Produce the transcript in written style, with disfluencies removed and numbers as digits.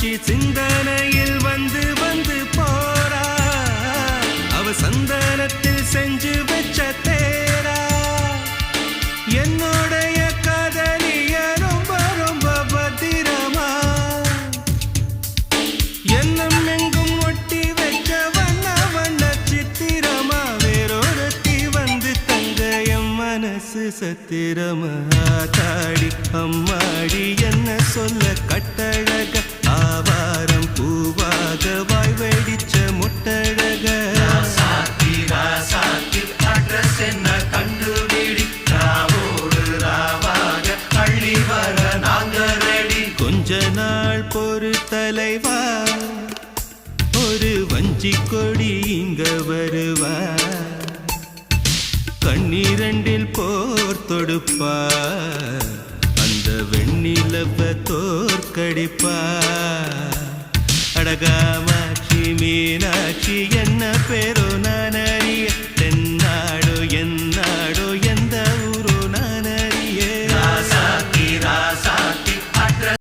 மீனாட்சி சிந்தனையில் வந்து வந்து போறா அவ சந்தனத்தில் செஞ்சு வச்ச தேரா என்னுடைய காதலிய ரொம்ப ரொம்ப பத்திரமா எண்ணம் எங்கும் ஒட்டி வச்ச வண்ண வண்ண சித்திரமா வேறொருத்தி வந்து தங்க என் மனசு சத்திரமா தாடி அம்மாடி என்ன சொல்ல கட்டழக ஆவாரம் பூவாக வாய் வெடிச்ச முட்டழக அட்ரஸ் என்ன கண்டுபிடி ராவோடு ராவாக அள்ளி வர நாங்க ரெடி கொஞ்ச நாள் பொறு தலைவா ஒரு வஞ்சி கொடி இங்க வருவா கண்ணீரண்டில் போர் தொடுப்பா அந்த வெண்ணிலவ தோற்கடிப்பா அடகாமாட்சி மீனாட்சி என்ன பேர்